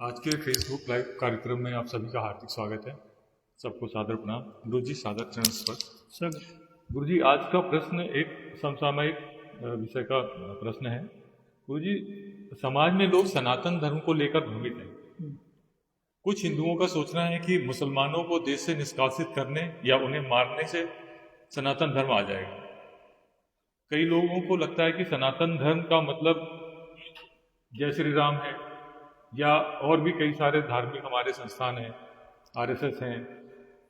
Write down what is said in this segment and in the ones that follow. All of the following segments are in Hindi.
आज के फेसबुक लाइव कार्यक्रम में आप सभी का हार्दिक स्वागत है। सबको सादर प्रणाम। गुरु जी सादर चरण स्पर्श। सर गुरु जी, आज का प्रश्न एक समसामयिक विषय का प्रश्न है। गुरु जी, समाज में लोग सनातन धर्म को लेकर भ्रमित हैं। कुछ हिंदुओं का सोचना है कि मुसलमानों को देश से निष्कासित करने या उन्हें मारने से सनातन धर्म आ जाएगा। कई लोगों को लगता है कि सनातन धर्म का मतलब जय श्री राम है, या और भी कई सारे धार्मिक हमारे संस्थान हैं, आरएसएस हैं।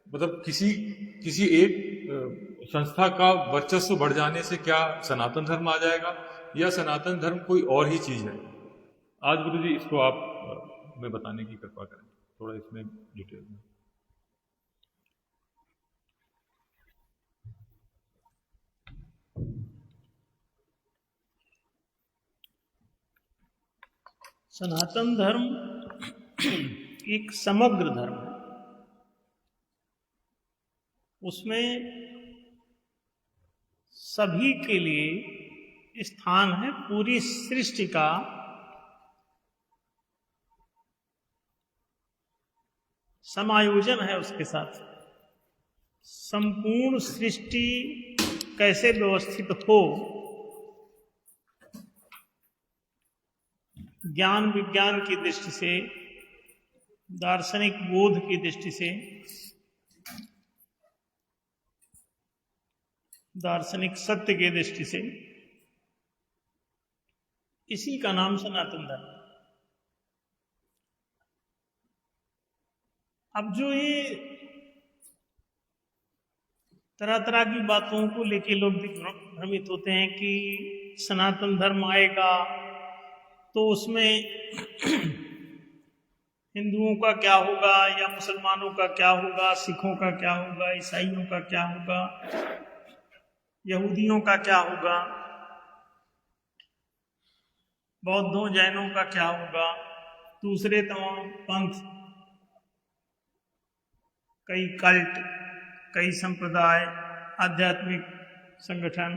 मतलब किसी एक संस्था का वर्चस्व बढ़ जाने से क्या सनातन धर्म आ जाएगा, या सनातन धर्म कोई और ही चीज है? आज गुरु जी इसको आप हमें बताने की कृपा करें, थोड़ा इसमें डिटेल में। सनातन धर्म एक समग्र धर्म है। उसमें सभी के लिए स्थान है। पूरी सृष्टि का समायोजन है उसके साथ। संपूर्ण सृष्टि कैसे व्यवस्थित हो, ज्ञान विज्ञान की दृष्टि से, दार्शनिक बोध की दृष्टि से, दार्शनिक सत्य की दृष्टि से, इसी का नाम सनातन धर्म। अब जो ये तरह तरह की बातों को लेके लोग भ्रमित होते हैं कि सनातन धर्म आएगा तो उसमें हिंदुओं का क्या होगा, या मुसलमानों का क्या होगा, सिखों का क्या होगा, ईसाइयों का क्या होगा, यहूदियों का क्या होगा, बौद्धों जैनों का क्या होगा, दूसरे तमाम पंथ, कई कल्ट, कई संप्रदाय, आध्यात्मिक संगठन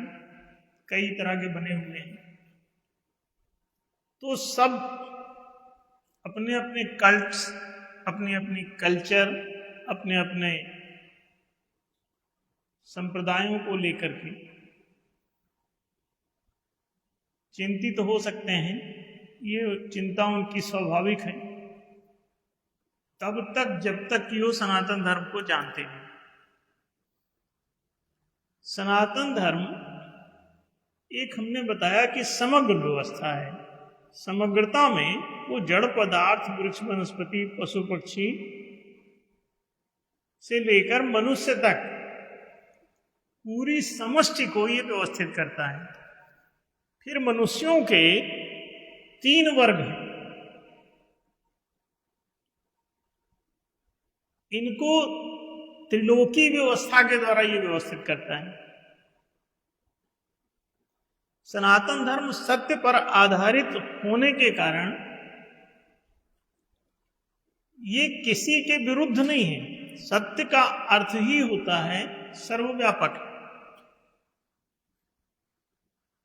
कई तरह के बने हुए हैं। तो सब अपने अपने कल्ट्स, अपने अपनी कल्चर, अपने अपने संप्रदायों को लेकर के चिंतित हो सकते हैं। ये चिंता उनकी स्वाभाविक है, तब तक जब तक कि वो सनातन धर्म को जानते हैं। सनातन धर्म एक हमने बताया कि समग्र व्यवस्था है। समग्रता में वो जड़ पदार्थ, वृक्ष, वनस्पति, पशु पक्षी से लेकर मनुष्य तक पूरी समष्टि को ये व्यवस्थित करता है। फिर मनुष्यों के 3 वर्ग हैं। इनको त्रिलोकी व्यवस्था के द्वारा ये व्यवस्थित करता है। सनातन धर्म सत्य पर आधारित होने के कारण ये किसी के विरुद्ध नहीं है। सत्य का अर्थ ही होता है सर्वव्यापक।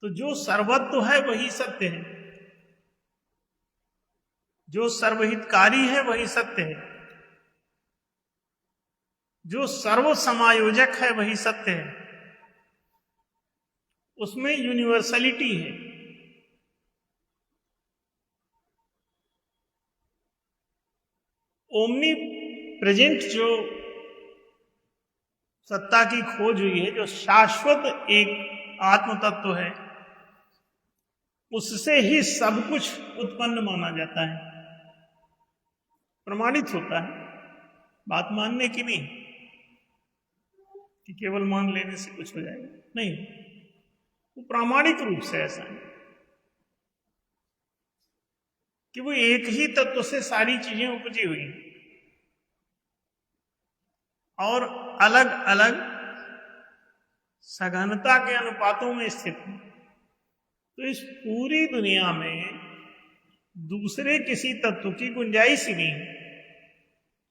तो जो सर्वत्व है वही सत्य है, जो सर्वहितकारी है वही सत्य है, जो सर्व समायोजक है वही सत्य है। उसमें यूनिवर्सलिटी है। ओमनी प्रेजेंट जो सत्ता की खोज हुई है, जो शाश्वत एक आत्म तत्व है, उससे ही सब कुछ उत्पन्न माना जाता है, प्रमाणित होता है। बात मानने की नहीं कि केवल मान लेने से कुछ हो जाएगा, नहीं, वो प्रामाणिक रूप से ऐसा है कि वो एक ही तत्व से सारी चीजें उपजी हुई और अलग अलग सघनता के अनुपातों में स्थित है। तो इस पूरी दुनिया में दूसरे किसी तत्व की गुंजाइश ही नहीं है,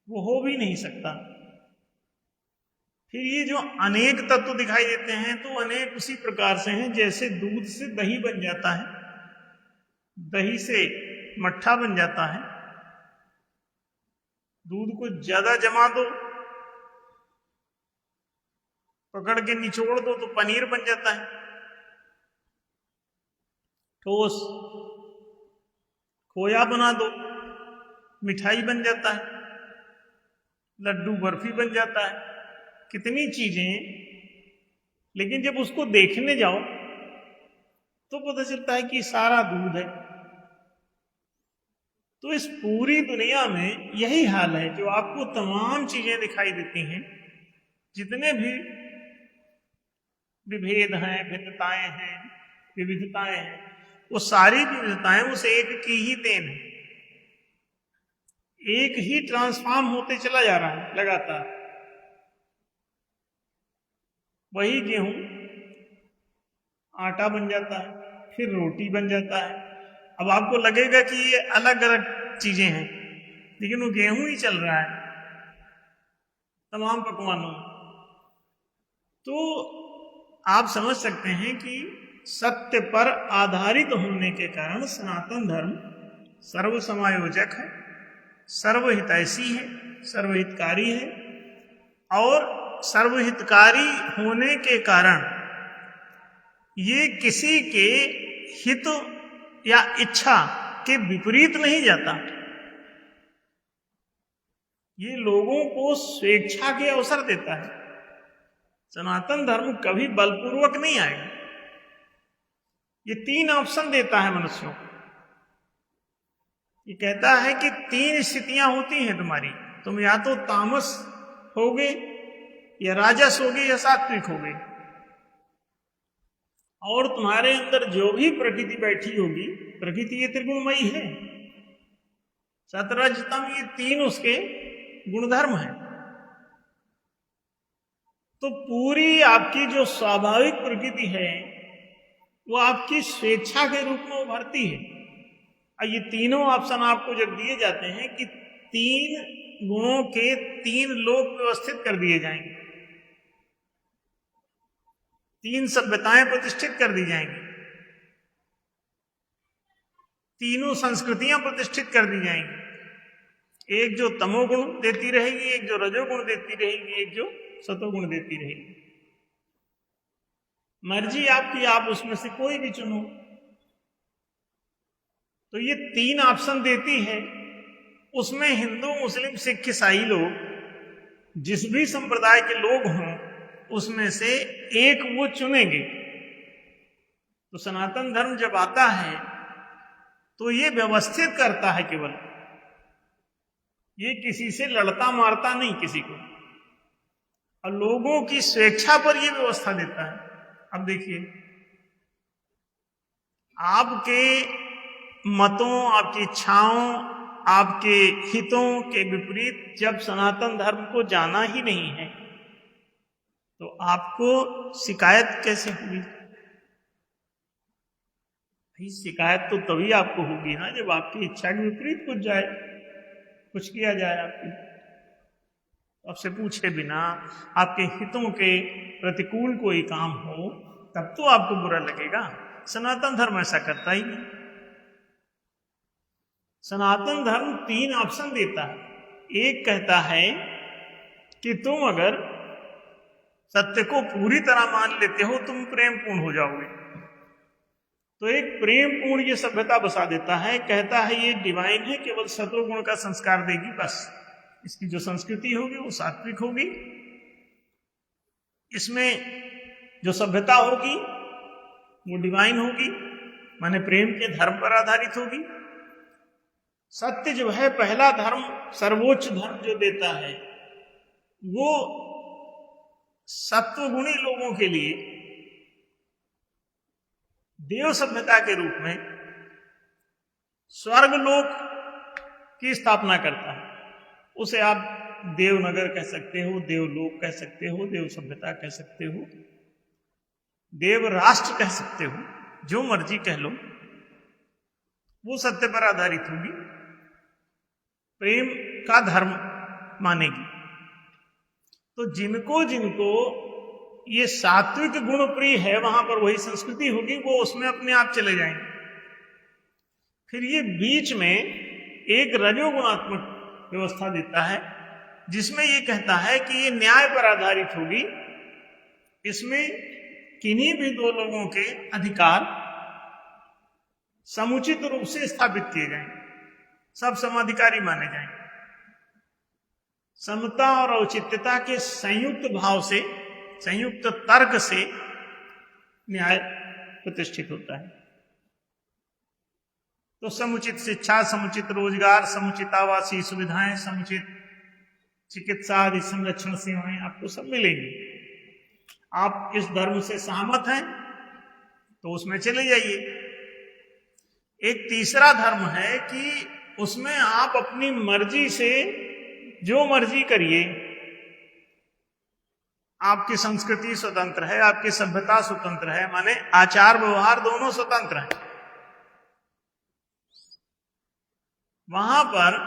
वो हो भी नहीं सकता। फिर ये जो अनेक तत्व दिखाई देते हैं, तो अनेक उसी प्रकार से हैं जैसे दूध से दही बन जाता है, दही से मट्ठा बन जाता है, दूध को ज्यादा जमा दो, पकड़ के निचोड़ दो तो पनीर बन जाता है, ठोस। खोया बना दो, मिठाई बन जाता है, लड्डू बर्फी बन जाता है, कितनी चीजें। लेकिन जब उसको देखने जाओ तो पता चलता है कि सारा दूध है। तो इस पूरी दुनिया में यही हाल है, जो आपको तमाम चीजें दिखाई देती हैं, जितने भी विभेद हैं, भिन्नताएं हैं, विविधताएं हैं, वो सारी विविधताएं उस एक की ही देन है। एक ही ट्रांसफॉर्म होते चला जा रहा है लगातार। वही गेहूं आटा बन जाता है, फिर रोटी बन जाता है। अब आपको लगेगा कि ये अलग अलग चीजें हैं, लेकिन वो गेहूं ही चल रहा है तमाम पकवानों में। तो आप समझ सकते हैं कि सत्य पर आधारित होने के कारण सनातन धर्म सर्व समायोजक है, सर्वहितैषी है, सर्वहितकारी है। और सर्वहितकारी होने के कारण ये किसी के हित या इच्छा के विपरीत नहीं जाता। ये लोगों को स्वेच्छा के अवसर देता है। सनातन धर्म कभी बलपूर्वक नहीं आएगा। ये 3 ऑप्शन देता है मनुष्यों को। ये कहता है कि 3 स्थितियां होती हैं तुम्हारी, तुम या तो तामस होगे, या राजस होगे, या सात्विक होगे। और तुम्हारे अंदर जो भी प्रकृति बैठी होगी, प्रकृति ये त्रिगुणमयी है, सतरजतम, ये 3 उसके गुणधर्म हैं। तो पूरी आपकी जो स्वाभाविक प्रकृति है वो आपकी स्वेच्छा के रूप में उभरती है। और ये तीनों ऑप्शन आपको जब दिए जाते हैं कि 3 गुणों के 3 लोक व्यवस्थित कर दिए जाएंगे, 3 सभ्यताएं प्रतिष्ठित कर दी जाएंगी, 3 संस्कृतियां प्रतिष्ठित कर दी जाएंगी। एक जो तमोगुण देती रहेगी, एक जो रजोगुण देती रहेगी, एक जो सतोगुण देती रहेगी। मर्जी आपकी, आप उसमें से कोई भी चुनो। तो ये 3 ऑप्शन देती है। उसमें हिंदू, मुस्लिम, सिख, ईसाई लोग, जिस भी संप्रदाय के लोग हों, उसमें से एक वो चुनेंगे। तो सनातन धर्म जब आता है तो ये व्यवस्थित करता है, केवल ये किसी से लड़ता मारता नहीं किसी को, और लोगों की स्वेच्छा पर ये व्यवस्था देता है। अब देखिए, आपके मतों, आपकी इच्छाओं, आपके हितों के विपरीत जब सनातन धर्म को जाना ही नहीं है तो आपको शिकायत कैसे होगी? भाई शिकायत तो तभी आपको होगी ना जब आपकी इच्छा के विपरीत कुछ जाए, कुछ किया जाए आपकी, आपसे पूछे बिना, आपके हितों के प्रतिकूल कोई काम हो, तब तो आपको बुरा लगेगा। सनातन धर्म ऐसा करता ही नहीं। सनातन धर्म 3 ऑप्शन देता है। एक कहता है कि तुम अगर सत्य को पूरी तरह मान लेते हो, तुम प्रेम पूर्ण हो जाओगे। तो एक प्रेम पूर्ण ये सभ्यता बसा देता है, कहता है ये डिवाइन है, केवल सतोगुण का संस्कार देगी, बस इसकी जो संस्कृति होगी वो सात्विक होगी, इसमें जो सभ्यता होगी वो डिवाइन होगी, माने प्रेम के धर्म पर आधारित होगी। सत्य जो है पहला धर्म, सर्वोच्च धर्म जो देता है, वो सत्वगुणी लोगों के लिए देव सभ्यता के रूप में स्वर्गलोक की स्थापना करता है। उसे आप देवनगर कह सकते हो, देवलोक कह सकते हो, देव सभ्यता कह सकते हो, देव राष्ट्र कह सकते हो, जो मर्जी कह लो, वो सत्य पर आधारित होगी, प्रेम का धर्म मानेगी। तो जिनको जिनको ये सात्विक गुण प्रिय है, वहां पर वही संस्कृति होगी, वो उसमें अपने आप चले जाएंगे। फिर ये बीच में एक रजोगुणात्मक व्यवस्था देता है, जिसमें ये कहता है कि ये न्याय पर आधारित होगी। इसमें किन्हीं भी दो लोगों के अधिकार समुचित रूप से स्थापित किए जाएंगे, सब समाधिकारी माने जाएंगे। समता और औचित्यता के संयुक्त भाव से, संयुक्त तर्क से न्याय प्रतिष्ठित होता है। तो समुचित शिक्षा, समुचित रोजगार, समुचित आवासीय सुविधाएं, समुचित चिकित्सा आदि संरक्षण सेवाएं आपको सब मिलेंगी। आप इस धर्म से सहमत हैं तो उसमें चले जाइए। एक तीसरा धर्म है कि उसमें आप अपनी मर्जी से जो मर्जी करिए। आपकी संस्कृति स्वतंत्र है, आपकी सभ्यता स्वतंत्र है, माने आचार व्यवहार दोनों स्वतंत्र हैं। वहां पर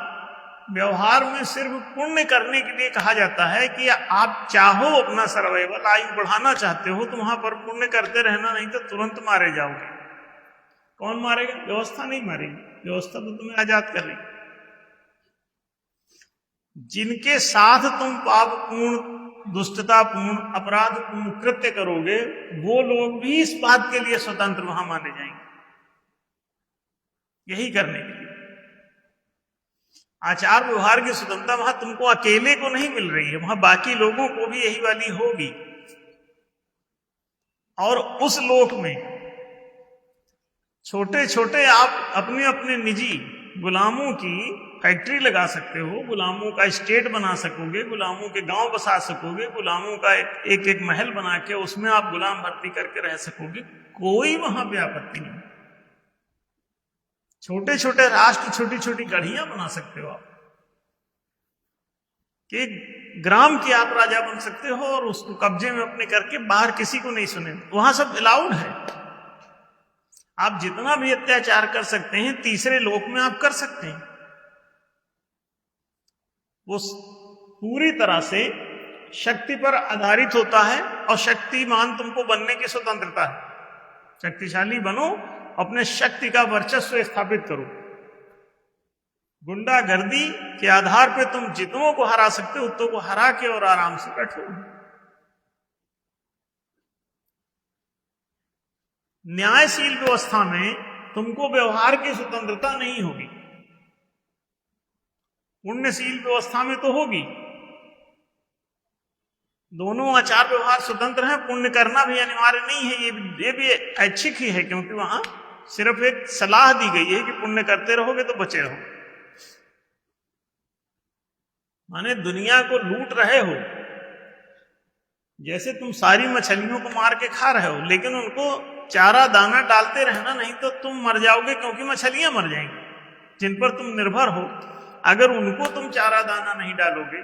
व्यवहार में सिर्फ पुण्य करने के लिए कहा जाता है कि आप चाहो अपना सर्वाइवल आयु बढ़ाना चाहते हो तो वहां पर पुण्य करते रहना, नहीं तो तुरंत मारे जाओगे। कौन मारेगा? व्यवस्था नहीं मारेगी, व्यवस्था तो तुम्हें आजाद कर रही। जिनके साथ तुम पापपूर्ण, दुष्टतापूर्ण, अपराधपूर्ण कृत्य करोगे वो लोग भी इस बात के लिए स्वतंत्र वहां माने जाएंगे, यही करने के लिए। आचार व्यवहार की स्वतंत्रता वहां तुमको अकेले को नहीं मिल रही है, वहां बाकी लोगों को भी यही वाली होगी। और उस लोक में छोटे छोटे आप अपने अपने निजी गुलामों की फैक्ट्री लगा सकते हो, गुलामों का स्टेट बना सकोगे, गुलामों के गांव बसा सकोगे, गुलामों का एक एक महल बना के उसमें आप गुलाम भर्ती करके रह सकोगे, कोई वहां पे आपत्ति नहीं। छोटे छोटे राष्ट्र, छोटी छोटी गढ़ियां बना सकते हो आप, कि ग्राम के आप राजा बन सकते हो और उसको कब्जे में अपने करके बाहर किसी को नहीं सुने। वहां सब अलाउड है, आप जितना भी अत्याचार कर सकते हैं तीसरे लोक में आप कर सकते हैं। वो पूरी तरह से शक्ति पर आधारित होता है और शक्तिमान तुमको बनने की स्वतंत्रता है। शक्तिशाली बनो, अपने शक्ति का वर्चस्व स्थापित करो। गुंडागर्दी के आधार पे तुम जितनों को हरा सकते हो उतनों को हरा के और आराम से बैठो। न्यायशील व्यवस्था में तुमको व्यवहार की स्वतंत्रता नहीं होगी, पुण्यशील व्यवस्था में तो होगी। दोनों आचार व्यवहार स्वतंत्र हैं, पुण्य करना भी अनिवार्य नहीं है, ये भी ऐच्छिक ही है, क्योंकि वहां सिर्फ एक सलाह दी गई है कि पुण्य करते रहोगे तो बचे रहोगे। माने दुनिया को लूट रहे हो, जैसे तुम सारी मछलियों को मार के खा रहे हो, लेकिन उनको चारा दाना डालते रहना, नहीं तो तुम मर जाओगे, क्योंकि मछलियां मर जाएंगी जिन पर तुम निर्भर हो। अगर उनको तुम चारा दाना नहीं डालोगे,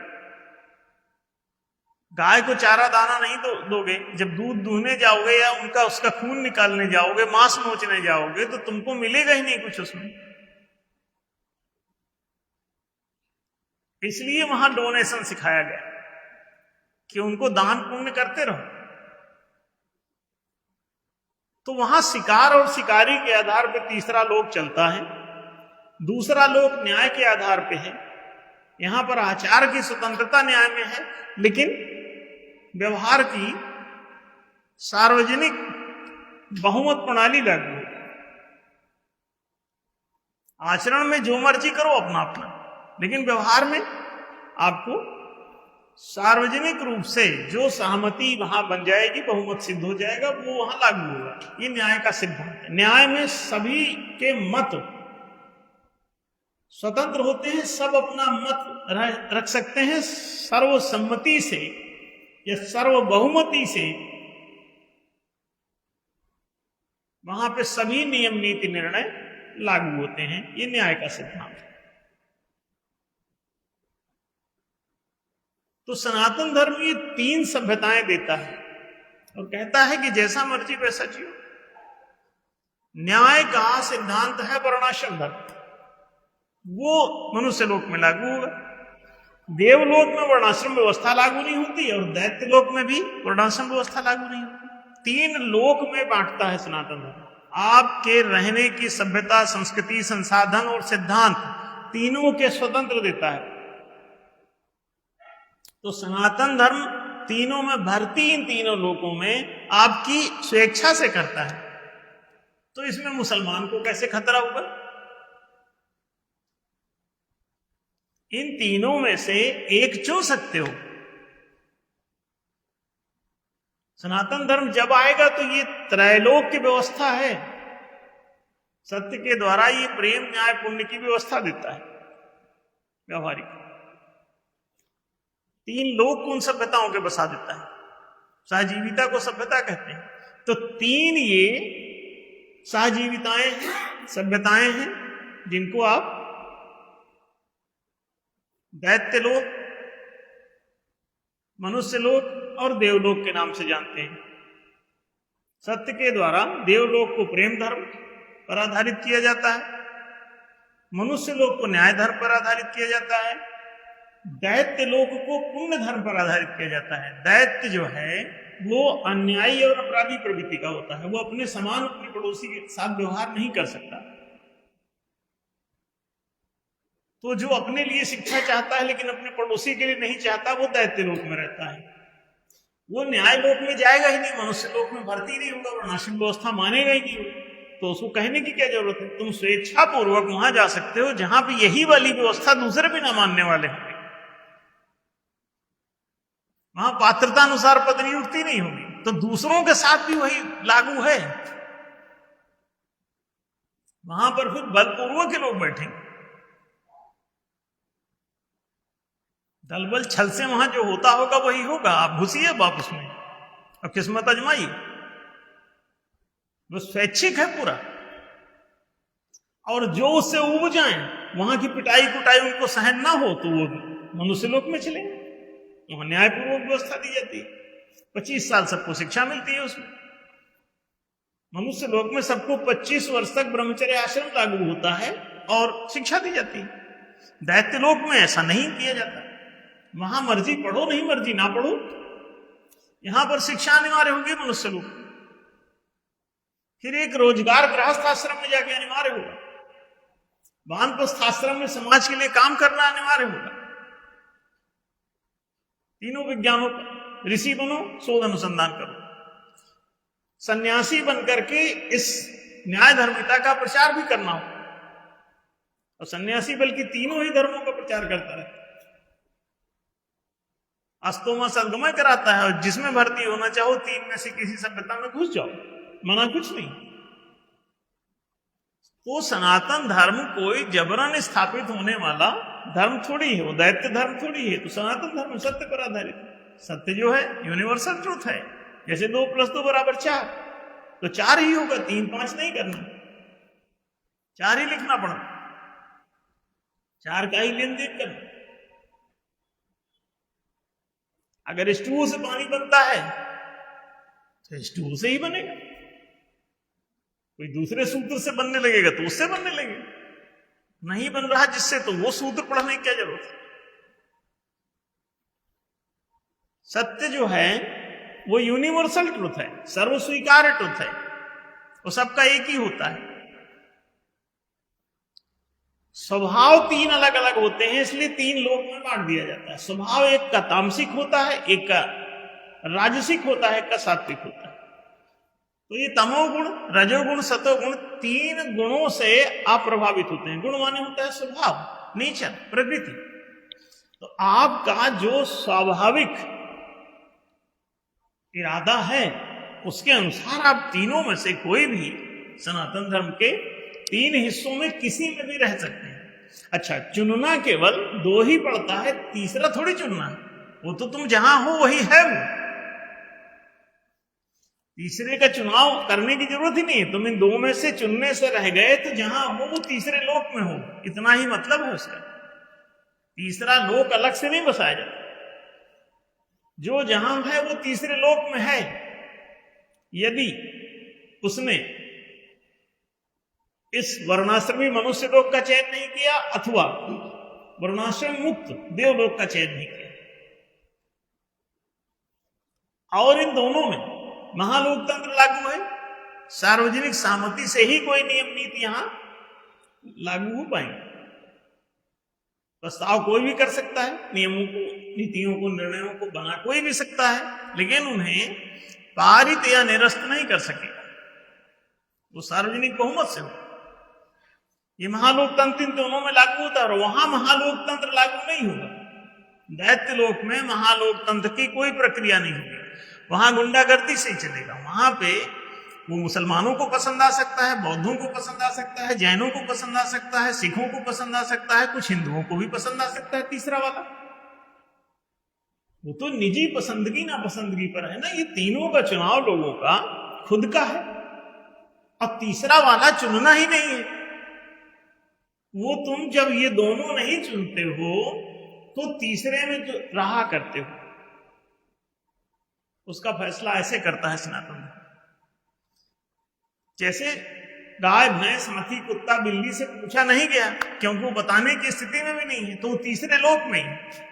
गाय को चारा दाना नहीं दोगे, जब दूध दूहने जाओगे या उनका उसका खून निकालने जाओगे, मांस नोचने जाओगे, तो तुमको मिलेगा ही नहीं कुछ उसमें। इसलिए वहां डोनेशन सिखाया गया कि उनको दान पुण्य करते रहो। तो वहां शिकार और शिकारी के आधार पर तीसरा लोक चलता है, दूसरा लोक न्याय के आधार पे है। यहां पर आचार की स्वतंत्रता न्याय में है, लेकिन व्यवहार की सार्वजनिक बहुमत प्रणाली लागू है। आचरण में जो मर्जी करो अपना अपना, लेकिन व्यवहार में आपको सार्वजनिक रूप से जो सहमति वहां बन जाएगी, बहुमत सिद्ध हो जाएगा, वो वहां लागू होगा। ये न्याय का सिद्धांत है। न्याय में सभी के मत स्वतंत्र होते हैं, सब अपना मत रख सकते हैं। सर्वसम्मति से या सर्वबहुमति से वहां पे सभी नियम नीति निर्णय लागू होते हैं। ये न्याय का सिद्धांत है। तो सनातन धर्म ये 3 सभ्यताएं देता है और कहता है कि जैसा मर्जी वैसा जियो। न्याय का सिद्धांत है वर्णाश्रम धर्म, वो मनुष्य लोक में लागू होगा। देवलोक में वर्णाश्रम व्यवस्था लागू नहीं होती और दैत्य लोक में भी वर्णाश्रम व्यवस्था लागू नहीं होती। 3 लोक में बांटता है सनातन धर्म। आपके रहने की सभ्यता, संस्कृति, संसाधन और सिद्धांत तीनों के स्वतंत्र देता है। तो सनातन धर्म तीनों में भर्ती इन तीनों लोकों में आपकी स्वेच्छा से करता है, तो इसमें मुसलमान को कैसे खतरा होगा? इन तीनों में से एक चुन सकते हो। सनातन धर्म जब आएगा तो ये त्रैलोक की व्यवस्था है, सत्य के द्वारा ये प्रेम न्याय पुण्य की व्यवस्था देता है व्यवहारिक। 3 लोक को उन सभ्यताओं के बसा देता है, सहजीविता को सभ्यता कहते हैं। तो 3 ये सहजीविताएं हैं, सभ्यताएं हैं, जिनको आप दैत्य लोक, मनुष्य लोक और देवलोक के नाम से जानते हैं। सत्य के द्वारा देवलोक को प्रेम धर्म पर आधारित किया जाता है, मनुष्य लोक को न्याय धर्म पर आधारित किया जाता है, दैत्य लोक को पुण्य धर्म पर आधारित किया जाता है। दैत्य जो है वो अन्यायी और अपराधी प्रवृत्ति का होता है, वो अपने समान अपने पड़ोसी के साथ व्यवहार नहीं कर सकता। तो जो अपने लिए शिक्षा चाहता है लेकिन अपने पड़ोसी के लिए नहीं चाहता, वो दैत्य लोक में रहता है। वो न्याय लोक में जाएगा ही नहीं, मनुष्य लोक में भर्ती नहीं होगा, वर्णाश्रम व्यवस्था मानेगा ही नहीं। तो उसको कहने की क्या जरूरत है? तुम स्वेच्छा पूर्वक वहां जा सकते हो जहां पे यही वाली व्यवस्था दूसरे भी ना मानने वाले होंगे। वहां पात्रता अनुसार पद नियुक्ति नहीं होगी, तो दूसरों के साथ भी वही लागू है। वहां पर फिर बलपूर्वक के लोग बैठेंगे। दलबल छल से वहां जो होता होगा वही होगा। आप घुसिए वापस में और किस्मत अजमाइए। वो स्वैच्छिक है पूरा, और जो उससे उब जाए, वहां की पिटाई कुटाई उनको सहन ना हो, तो वो मनुष्य लोक में चलेंगे। वहां न्यायपूर्वक व्यवस्था दी जाती है, 25 साल सबको शिक्षा मिलती है उसमें। मनुष्य लोक में सबको 25 वर्ष तक ब्रह्मचर्य आश्रम लागू होता है और शिक्षा दी जाती है। दैत्य लोक में ऐसा नहीं किया जाता, वहां मर्जी पढ़ो नहीं मर्जी ना पढ़ो। यहां पर शिक्षा अनिवार्य होगी मनुष्य लोक, फिर एक रोजगार गृहस्थ आश्रम में जाके अनिवार्य होगा, वानप्रस्थ आश्रम में समाज के लिए काम करना अनिवार्य होगा। तीनों विज्ञानों पर ऋषि बनो, शोध अनुसंधान करो, सन्यासी बनकर के इस न्याय धर्मिता का प्रचार भी करना हो। और सन्यासी बल्कि तीनों ही धर्मों का प्रचार करता है, अस्तोमा सद्गमय कराता है, और जिसमें भर्ती होना चाहो 3 में से किसी सभ्यता में घुस जाओ, मना कुछ नहीं। तो सनातन धर्म कोई जबरन स्थापित होने वाला धर्म थोड़ी है, वो दैत्य धर्म थोड़ी है। तो सनातन धर्म सत्य पर आधारित है। सत्य जो है यूनिवर्सल ट्रूथ है। जैसे 2 + 2 = 4, तो 4 ही होगा, 3 5 नहीं करना, 4 ही लिखना पड़ा, 4 का ही लेन देन करना। अगर स्टूल से पानी बनता है तो स्टूल से ही बनेगा, कोई दूसरे सूत्र से बनने लगेगा तो उससे बनने लगेगा। नहीं बन रहा जिससे, तो वो सूत्र पढ़ने की क्या जरूरत है? सत्य जो है वो यूनिवर्सल ट्रुथ है, सर्वस्वीकार्य ट्रुथ है, वो सबका एक ही होता है। स्वभाव 3 अलग अलग होते हैं, इसलिए 3 लोक में बांट दिया जाता है। स्वभाव एक का तामसिक होता है, एक का राजसिक होता है, एक का सात्विक होता है। तो ये तमोगुण, रजोगुण, सतोगुण 3 गुणों से आप प्रभावित होते हैं। गुण माने होता है स्वभाव, नेचर, प्रकृति। तो आपका जो स्वाभाविक इरादा है उसके अनुसार आप तीनों में से कोई भी सनातन धर्म के 3 हिस्सों में किसी में भी रह सकते हैं। अच्छा, चुनना केवल 2 ही पड़ता है, तीसरा थोड़ी चुनना है। वो तो तुम जहां हो वही है, वो तीसरे का चुनाव करने की जरूरत ही नहीं है। तुम इन 2 में से चुनने से रह गए तो जहां हो वो तीसरे लोक में हो, इतना ही मतलब है उसका। तीसरा लोक अलग से नहीं बसाया जाता, जो जहां है वो तीसरे लोक में है। यदि उसने इस वर्णाश्रमी मनुष्य लोक का चयन नहीं किया अथवा वर्णाश्रम मुक्त देवलोक का चयन नहीं किया, और इन दोनों में महालोकतंत्र लागू है, सार्वजनिक सहमति से ही कोई नियम नीति यहां लागू हो पाएंगे। प्रस्ताव कोई भी कर सकता है, नियमों को, नीतियों को, निर्णयों को बना कोई भी सकता है, लेकिन उन्हें पारित या निरस्त नहीं कर सकेगा। वो सार्वजनिक बहुमत से हो। ये महालोकतंत्र इन दोनों में लागू होता है और वहां महालोकतंत्र लागू नहीं होगा। दैत्य लोक में महालोकतंत्र की कोई प्रक्रिया नहीं होगी, वहां गुंडागर्दी से ही चलेगा। वहां पे वो मुसलमानों को पसंद आ सकता है, बौद्धों को पसंद आ सकता है, जैनों को पसंद आ सकता है, सिखों को पसंद आ सकता है, कुछ हिंदुओं को भी पसंद आ सकता है। तीसरा वाला वो तो निजी पसंदगी नापसंदगी पर है ना। ये तीनों का चुनाव लोगों का खुद का है। अब तीसरा वाला चुनना ही नहीं है। वो तुम जब ये दोनों नहीं चुनते हो तो तीसरे में जो रहा करते हो, उसका फैसला ऐसे करता है सनातन धर्म। जैसे गाय, भैंस, हाथी, कुत्ता, बिल्ली से पूछा नहीं गया, क्योंकि वो बताने की स्थिति में भी नहीं है, तो वो तीसरे लोक में ही।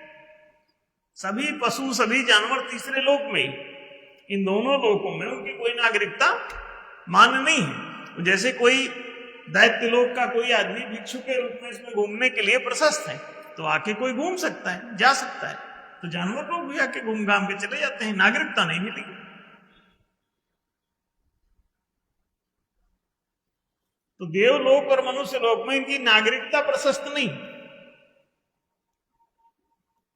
सभी पशु, सभी जानवर तीसरे लोक में ही। इन दोनों लोकों में उनकी कोई नागरिकता मान्य नहीं है। जैसे कोई दैत्य लोक का कोई आदमी भिक्षु के रूप में इसमें घूमने के लिए प्रशस्त है, तो आके कोई घूम सकता है, जा सकता है। तो जानवर लोग भी आके घूम घाम के चले जाते हैं, नागरिकता नहीं मिलेगी। तो देवलोक और मनुष्य लोक में इनकी नागरिकता प्रशस्त नहीं,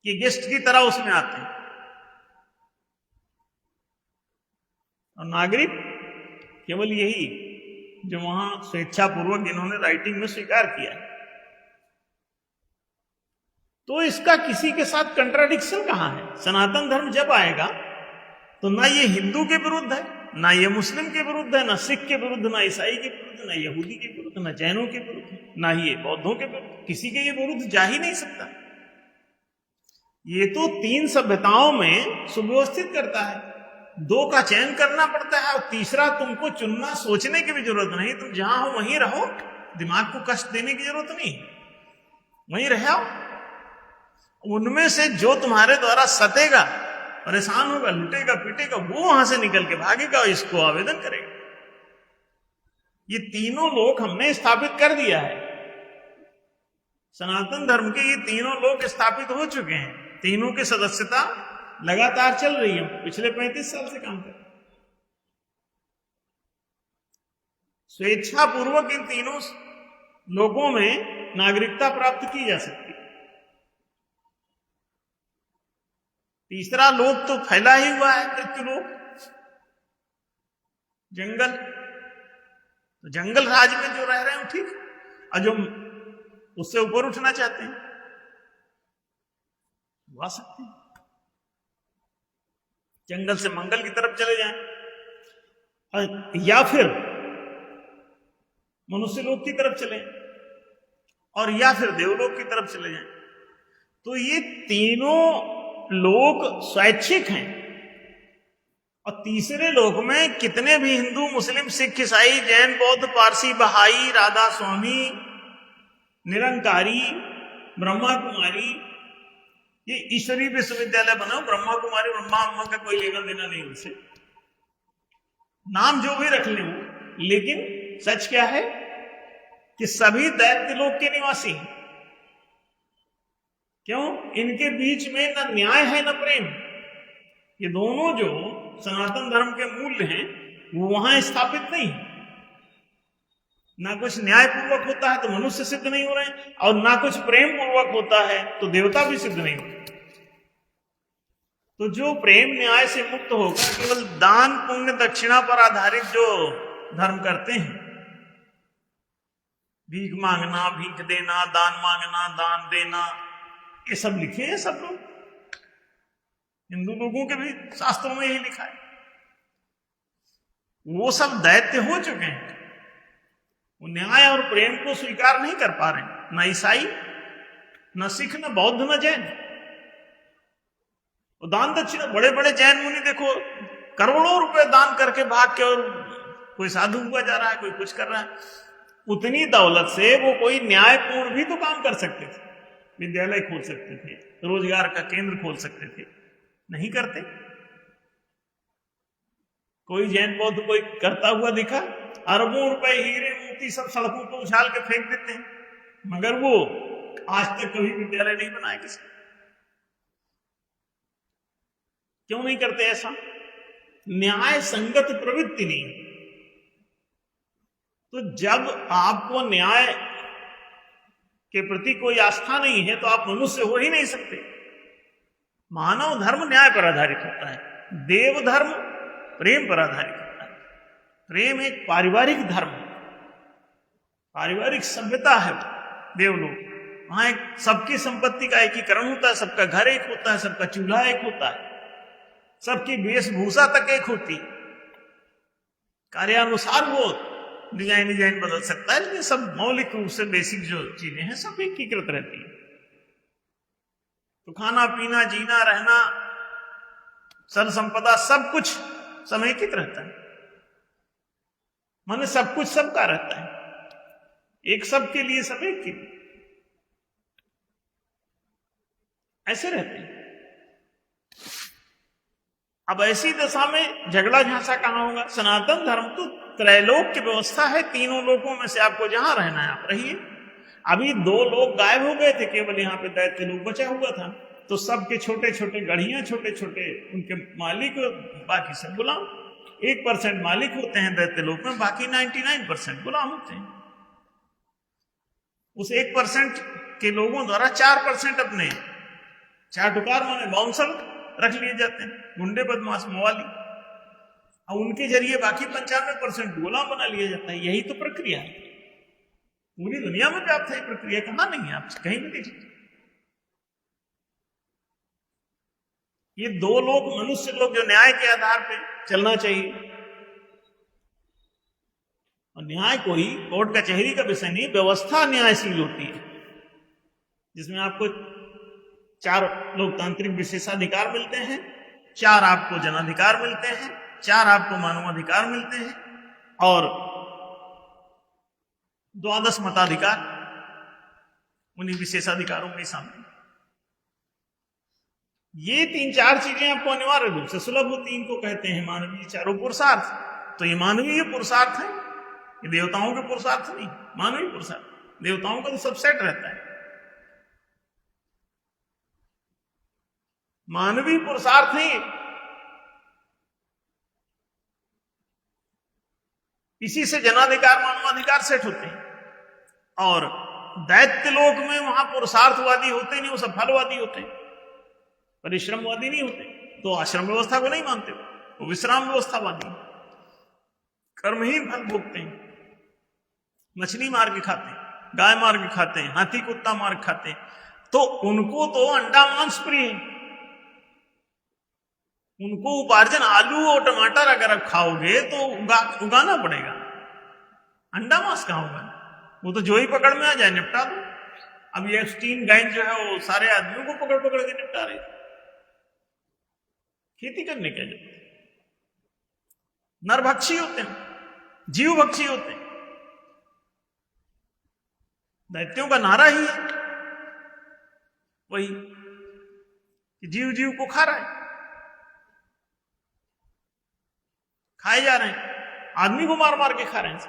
ये गेस्ट की तरह उसमें आते हैं। और नागरिक केवल यही जो वहां स्वेच्छापूर्वक इन्होंने राइटिंग में स्वीकार किया है। तो इसका किसी के साथ कंट्राडिक्शन कहां है? सनातन धर्म जब आएगा तो ना ये हिंदू के विरुद्ध है, ना ये मुस्लिम के विरुद्ध है, ना सिख के विरुद्ध, ना ईसाई के विरुद्ध, ना यहूदी के विरुद्ध, ना जैनों के विरुद्ध, ना ही ये बौद्धों के विरुद्ध। किसी के ये विरुद्ध जा ही नहीं सकता। ये तो तीन सभ्यताओं में सुव्यवस्थित करता है। दो का चयन करना पड़ता है और तीसरा तुमको चुनना, सोचने की भी जरूरत नहीं। तुम जहां हो वहीं रहो, दिमाग को कष्ट देने की जरूरत नहीं, वहीं रहो। उनमें से जो तुम्हारे द्वारा सतेगा, परेशान होगा, लुटेगा, पीटेगा, वो वहां से निकल के भागेगा और इसको आवेदन करेगा। ये तीनों लोक हमने स्थापित कर दिया है। सनातन धर्म के ये तीनों लोक स्थापित हो चुके हैं। तीनों की सदस्यता लगातार चल रही है, पिछले 35 साल से काम कर रहे हैं। स्वेच्छापूर्वक इन तीनों लोगों में नागरिकता प्राप्त की जा सकती है। तीसरा लोक तो फैला ही हुआ है, मृत्युलोक, जंगल। तो जंगल राज में जो रह रहे हैं ठीक, और जो उससे ऊपर उठना चाहते हैं वो आ सकते हैं। जंगल से मंगल की तरफ चले जाएं, या फिर मनुष्य लोक की तरफ चले, और या फिर देवलोक की तरफ चले जाएं। तो ये तीनों लोक स्वैच्छिक हैं। और तीसरे लोक में कितने भी हिंदू, मुस्लिम, सिख, ईसाई, जैन, बौद्ध, पारसी, बहाई, राधा स्वामी, निरंकारी, ब्रह्मा कुमारी, ये ईश्वरीय विश्वविद्यालय बनाओ, ब्रह्मा कुमारी, ब्रह्मा अम्मा का कोई लेना देना नहीं उनसे, नाम जो भी रख ले वो। लेकिन सच क्या है कि सभी दैत्य लोक के निवासी हैं। क्यों? इनके बीच में न न्याय है न प्रेम। ये दोनों जो सनातन धर्म के मूल्य हैं वो वहां स्थापित नहीं है। ना कुछ न्याय पूर्वक होता है तो मनुष्य सिद्ध नहीं हो रहे हैं, और ना कुछ प्रेम पूर्वक होता है तो देवता भी सिद्ध नहीं होते। तो जो प्रेम न्याय से मुक्त होकर केवल दान, पुण्य, दक्षिणा पर आधारित जो धर्म करते हैं, भीख मांगना, भीख देना, दान मांगना, दान देना, ये सब लिखे हैं सब लोग। हिंदू लोगों के भी शास्त्रों में यही लिखा है। वो सब दैत्य हो चुके हैं। वो न्याय और प्रेम को स्वीकार नहीं कर पा रहे, न ईसाई, न सिख, न बौद्ध, न जैन। वो दान दक्षिणा, बड़े बड़े जैन मुनि देखो करोड़ों रुपए दान करके भाग के, और कोई साधु हुआ जा रहा है, कोई कुछ कर रहा है। उतनी दौलत से वो कोई न्यायपूर्ण भी तो काम कर सकते थे, विद्यालय खोल सकते थे, रोजगार का केंद्र खोल सकते थे, नहीं करते। कोई जैन बौद्ध कोई करता हुआ दिखा? अरबों रुपए हीरे मोती सब सड़कों पर उछाल के फेंक देते हैं, मगर वो आज तक कभी विद्यालय नहीं बनाया किसी। क्यों नहीं करते ऐसा? न्याय संगत प्रवृत्ति नहीं। तो जब आपको न्याय के प्रति कोई आस्था नहीं है तो आप मनुष्य हो ही नहीं सकते। मानव धर्म न्याय पर आधारित होता है, देव धर्म प्रेम पर आधारित होता है। प्रेम एक पारिवारिक धर्म है, पारिवारिक सभ्यता है। देवलोक वहां एक सबकी संपत्ति का एकीकरण होता है, सबका घर एक होता है, सबका चूल्हा एक होता है, सबकी वेशभूषा तक एक होती। कार्यानुसार वो डिजाइन बदल सकता है, लेकिन सब मौलिक रूप से बेसिक जो चीजें हैं सब एकीकृत रहती है। तो खाना पीना, जीना, रहना, सर्व संपदा सब कुछ समेकित रहता है। माने सब कुछ सबका रहता है, एक सब के लिए सब एक के लिए, ऐसे रहते हैं। अब ऐसी दशा में झगड़ा झांसा कहां होगा? सनातन धर्म तो त्रैलोक की व्यवस्था है, तीनों लोकों में से आपको जहां रहना है आप रहिए। अभी 2 लोग गायब हो गए थे, केवल यहाँ पे दैत्य लोक बचा हुआ था। तो सबके छोटे छोटे गढ़ियां, छोटे छोटे उनके मालिक, बाकी सब गुलाम। 1% मालिक होते हैं दैत्य लोक में, बाकी 99% गुलाम होते हैं। उस 1% के लोगों द्वारा 4% अपने चाटुकार माने बाउंसर रख लिए जाते हैं, गुंडे, बदमाश, मवाली, और उनके जरिए बाकी 95% गुलाम बना लिया जाता है। यही तो प्रक्रिया है, पूरी दुनिया में व्याप्त है प्रक्रिया, कहां नहीं है, आप कहीं भी देखिए। ये 2 लोग मनुष्य लोग जो न्याय के आधार पे चलना चाहिए, और न्याय कोई कोर्ट कचहरी का विषय नहीं, व्यवस्था न्यायशील होती है, जिसमें आपको 4 लोकतांत्रिक विशेषाधिकार मिलते हैं, 4 आपको जनाधिकार मिलते हैं, 4 आपको मानवाधिकार मिलते हैं, और 12 मताधिकार उन्हीं विशेषाधिकारों के सामने। ये 3-4 चीजें आपको अनिवार्य रूप से सुलभ होती, इनको कहते हैं मानवीय चारों पुरुषार्थ। तो ये मानवीय पुरुषार्थ है, ये देवताओं के पुरुषार्थ नहीं, मानवीय पुरुषार्थ। देवताओं का तो सब सेट रहता है, मानवीय पुरुषार्थ है। इसी से जनाधिकार, मानवाधिकार सेट होते हैं। और दैत्य लोक में वहां पुरुषार्थवादी होते नहीं, वो सब फलवादी होते हैं, परिश्रमवादी नहीं होते। तो आश्रम व्यवस्था को नहीं मानते, वो विश्राम व्यवस्थावादी, कर्महीन फल भोगते हैं, मछली मार के खाते हैं, गाय मार के खाते हैं, हाथी कुत्ता मार के खाते हैं। तो उनको तो अंडा मांस प्रिय है, उनको उपार्जन आलू और टमाटर अगर आप खाओगे तो उगाना पड़ेगा, अंडा मांस कहां होगा? वो तो जो ही पकड़ में आ जाए निपटा दो। अब ये एप्स्टीन गैंग जो है वो सारे आदमियों को पकड़ पकड़ के निपटा रही, खेती करने के लिए। नरभक्षी होते हैं, जीवभक्षी होते हैं। दैत्यों का नारा ही है वही कि जीव जीव को खा रहा है, खाए जा रहे हैं, आदमी को मार मार के खा रहे हैं,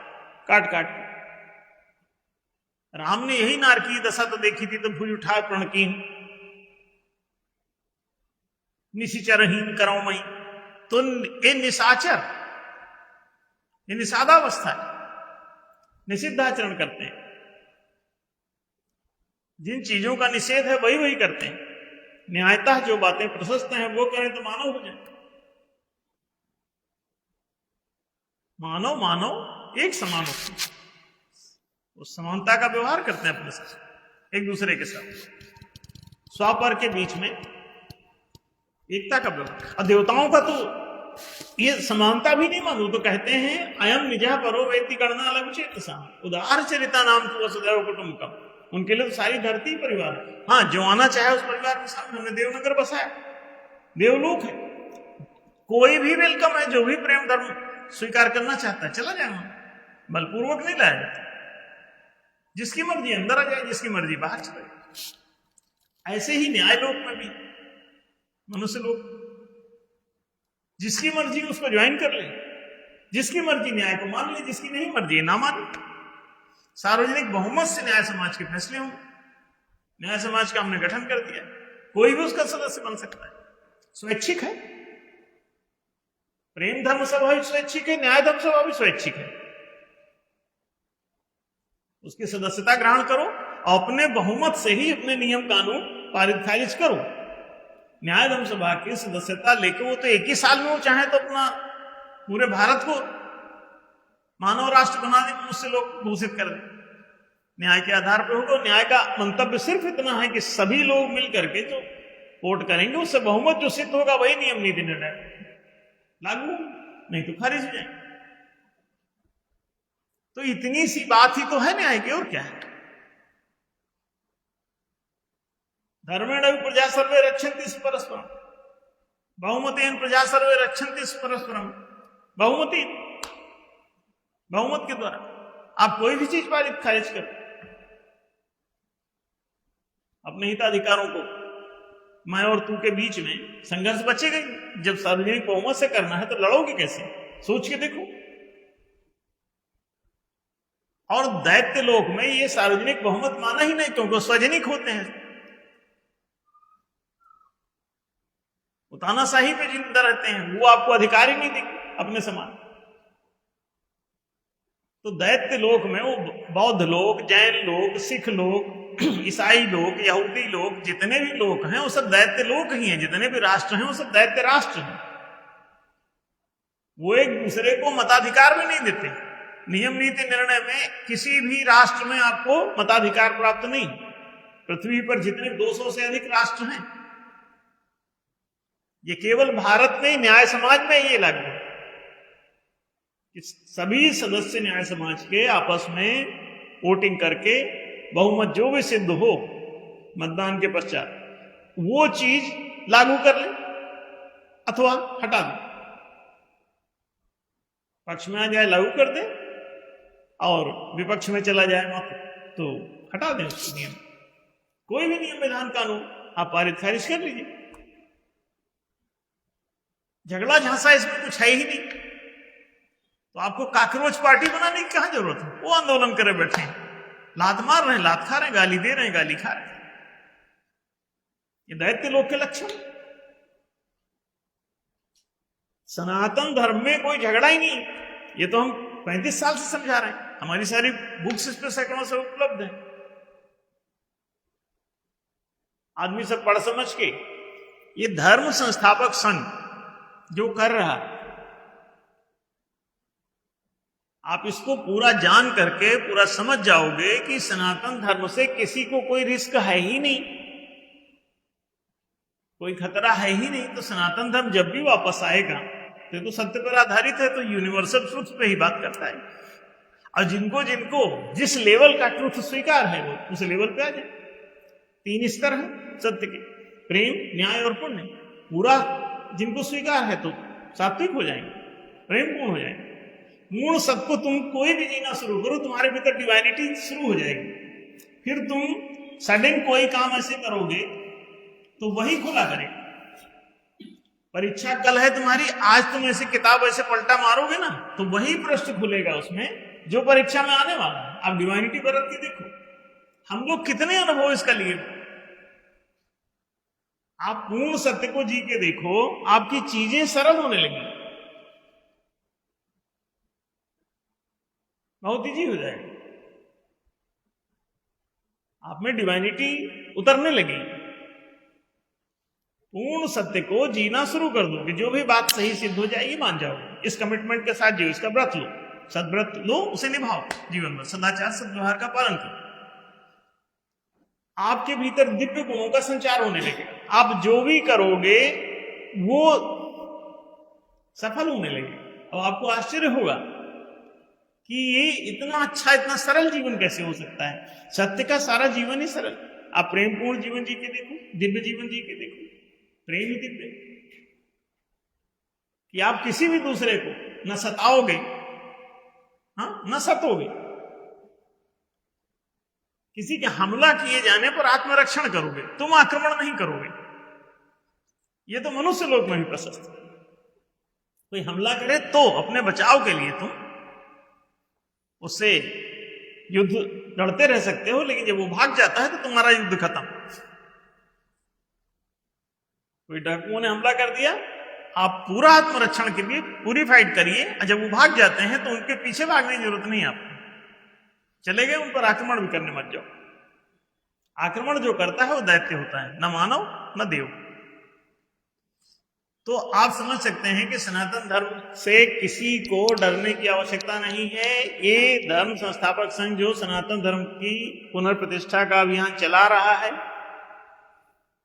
काट काट के। राम ने यही नारकी दशा तो देखी थी, तो भूज उठा प्रणकीन निशिचरहीन करो मई। तो ये निशाचर, ये निषादावस्था है, निषिद्धाचरण करते हैं। जिन चीजों का निषेध है वही वही करते हैं। न्यायतः जो बातें प्रशस्त हैं वो करें तो मानव हो जाए। मानव मानव एक समान होते हैं, उस समानता का व्यवहार करते हैं अपने साथ, एक दूसरे के साथ, स्वापर के बीच में एकता का व्यवहार। और देवताओं का तो ये समानता भी नहीं मानू तो कहते हैं अयम निजः परो वेत्ति गणना अलग चेतसा उदार चरिता नाम तो वसुदैव कुटुंबकम। उनके लिए तो सारी धरती परिवार है। हाँ, जो आना चाहे उस परिवार में शामिल। हमने देवनगर बसाया, देवलोक है, कोई भी वेलकम है। जो भी प्रेम धर्म स्वीकार करना चाहता है चला जाए, बलपूर्वक नहीं लाया जाता। जिसकी मर्जी अंदर आ जाए, जिसकी मर्जी बाहर चले जाए। ऐसे ही न्याय लोक में भी मनुष्य लोग जिसकी मर्जी उसको ज्वाइन कर ले, जिसकी मर्जी न्याय को मान ले, जिसकी नहीं मर्जी ना माने। सार्वजनिक बहुमत से न्याय समाज के फैसले हों। न्याय समाज का हमने गठन कर दिया, कोई भी उसका सदस्य बन सकता है, स्वैच्छिक है। प्रेम धर्म सभा भी स्वैच्छिक है, न्याय धर्म सभा भी स्वैच्छिक है। उसकी सदस्यता ग्रहण करो और अपने बहुमत से ही अपने नियम कानून पारित खारिज करो। न्याय धर्म सभा की सदस्यता लेकर वो तो एक ही साल में वो चाहे तो अपना पूरे भारत को मानव राष्ट्र बना दे, उससे लोग घोषित कर दें, न्याय के आधार पर होगा। न्याय का मंतव्य सिर्फ इतना है कि सभी लोग मिलकर के जो वोट करेंगे उससे बहुमत जो सिद्ध होगा वही नियम नीति निर्णय लागू, नहीं तो खारिज हो जाए। तो इतनी सी बात ही तो है न्याय की, और क्या है। धर्मेण प्रजा सर्वे रक्षन्ति परस्परम, बहुमतेन प्रजा सर्वे रक्षन्ति परस्परम। बहुमति, बहुमत के द्वारा आप कोई भी चीज पारित खारिज करो, अपने हिताधिकारों को मैं और तू के बीच में संघर्ष बचेगा ही। जब सार्वजनिक बहुमत से करना है तो लड़ोगे कैसे, सोच के देखो। और दैत्य लोक में ये सार्वजनिक बहुमत माना ही नहीं, क्योंकि स्वजनिक होते हैं, वो तानाशाही पे जिंदा रहते हैं, वो आपको अधिकार ही नहीं देंगे अपने समान। तो दैत्य लोक में वो बौद्ध लोग, जैन लोग, सिख लोग, ईसाई लोग, यहूदी लोग, जितने भी लोग हैं वो सब दैत्य लोक ही हैं। जितने भी राष्ट्र हैं वो सब दैत्य राष्ट्र हैं। वो एक दूसरे को मताधिकार भी नहीं देते। नियम नीति निर्णय में किसी भी राष्ट्र में आपको मताधिकार प्राप्त नहीं। पृथ्वी पर जितने 200 से अधिक राष्ट्र हैं, ये केवल भारत में न्याय समाज में ये लागू है कि सभी सदस्य न्याय समाज के आपस में वोटिंग करके बहुमत जो भी सिद्ध हो मतदान के पश्चात वो चीज लागू कर ले अथवा हटा दे। पक्ष में आ जाए लागू कर दे और विपक्ष में चला जाए मत तो हटा दें उसके नियम। कोई भी नियम विधान कानून आप पारित खारिज कर लीजिए। झगड़ा झांसा इसमें कुछ है ही नहीं, तो आपको काकरोच पार्टी बनाने की कहां जरूरत है। वो आंदोलन करे बैठे हैं, लात मार रहे हैं, लात खा रहे हैं, गाली दे रहे हैं, गाली खा रहे हैं। ये दैत्य लोग के लक्षण। सनातन धर्म में कोई झगड़ा ही नहीं, ये तो हम 35 साल से समझा रहे हैं। हमारी सारी बुक्स इस पे सैकड़ों से उपलब्ध है। आदमी सब पढ़ समझ के ये धर्म संस्थापक संघ जो कर रहा है, आप इसको पूरा जान करके पूरा समझ जाओगे कि सनातन धर्म से किसी को कोई रिस्क है ही नहीं, कोई खतरा है ही नहीं। तो सनातन धर्म जब भी वापस आएगा तो सत्य पर आधारित है, तो यूनिवर्सल ट्रुथ पे ही बात करता है। और जिनको जिनको जिस लेवल का ट्रुथ स्वीकार है वो उस लेवल पे आ जाए। 3 स्तर है सत्य के, प्रेम, न्याय और पुण्य। पूरा जिनको स्वीकार है तो सात्विक हो जाएंगे, प्रेम पूर्ण हो जाएंगे। मूल सत्य को तुम कोई भी जीना शुरू करो, तुम्हारे भीतर डिवाइनिटी शुरू हो जाएगी। फिर तुम सडन कोई काम ऐसे करोगे तो वही खुला करेगा। परीक्षा कल है तुम्हारी, आज तुम ऐसे किताब ऐसे पलटा मारोगे ना तो वही पृष्ठ खुलेगा उसमें जो परीक्षा में आने वाला है। आप डिवाइनिटी बरत के देखो, हम लोग कितने अनुभव इसका लिए। आप पूर्ण सत्य को जी के देखो, आपकी चीजें सरल होने लगी, बहुत ईजी हो जाएगा। आप में डिवाइनिटी उतरने लगी। पूर्ण सत्य को जीना शुरू कर दो कि जो भी बात सही सिद्ध हो जाएगी मान जाओ। इस कमिटमेंट के साथ जियो, इसका व्रत लो, सदव्रत लो, उसे निभाओ जीवन में, सदाचार सद्व्यवहार का पालन करो। आपके भीतर दिव्य गुणों का संचार होने लगेगा। आप जो भी करोगे वो सफल होने लगेगा। और आपको आश्चर्य होगा कि ये इतना अच्छा, इतना सरल जीवन कैसे हो सकता है। सत्य का सारा जीवन ही सरल। आप प्रेमपूर्ण जीवन जी के देखो, दिव्य जीवन जी के देखो। प्रेम ही दिव्य, कि आप किसी भी दूसरे को न सताओगे, हाँ, न सतोगे। किसी के हमला किए जाने पर आत्मरक्षण करोगे, तुम आक्रमण नहीं करोगे। यह तो मनुष्य लोक में भी प्रशस्त है। कोई हमला करे तो अपने बचाव के लिए तुम उससे युद्ध लड़ते रह सकते हो, लेकिन जब वो भाग जाता है तो तुम्हारा युद्ध खत्म। कोई डाकुओं ने हमला कर दिया, आप पूरा आत्मरक्षण के लिए पूरी फाइट करिए, और जब वो भाग जाते हैं तो उनके पीछे भागने की जरूरत नहीं आपको। चले गए, उन पर आक्रमण भी करने मत जाओ। आक्रमण जो करता है वो दैत्य होता है, न मानव न देव। तो आप समझ सकते हैं कि सनातन धर्म से किसी को डरने की आवश्यकता नहीं है। ये धर्म संस्थापक संघ जो सनातन धर्म की पुनर्प्रतिष्ठा का अभियान चला रहा है,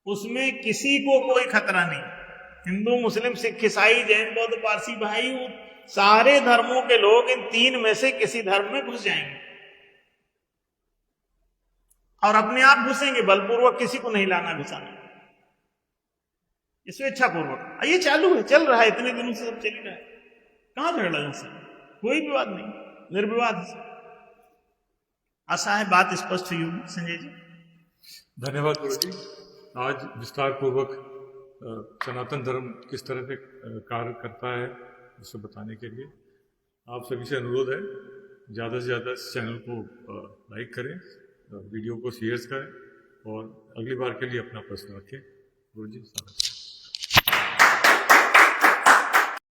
उसमें किसी को कोई खतरा नहीं। हिंदू, मुस्लिम, सिख, ईसाई, जैन, बौद्ध, पारसी भाई, सारे धर्मों के लोग इन 3 में से किसी धर्म में घुस जाएंगे और अपने आप घुसेंगे, बलपूर्वक किसी को नहीं लाना घुसाना, स्वेच्छापूर्वक। ये चालू है, चल रहा है, इतने दिनों से सब चल रहा है। कहां झगड़ा इनसे? कोई विवाद नहीं, निर्विवाद से। आशा है बात स्पष्ट हुई होगी संजय जी। धन्यवाद गुरु जी। आज विस्तार पूर्वक सनातन धर्म किस तरह से कार्य करता है उसे बताने के लिए आप सभी से अनुरोध है, ज़्यादा से ज़्यादा इस चैनल को लाइक करें, वीडियो को शेयर करें और अगली बार के लिए अपना प्रश्न रखें। गुरु जी स्वागत है।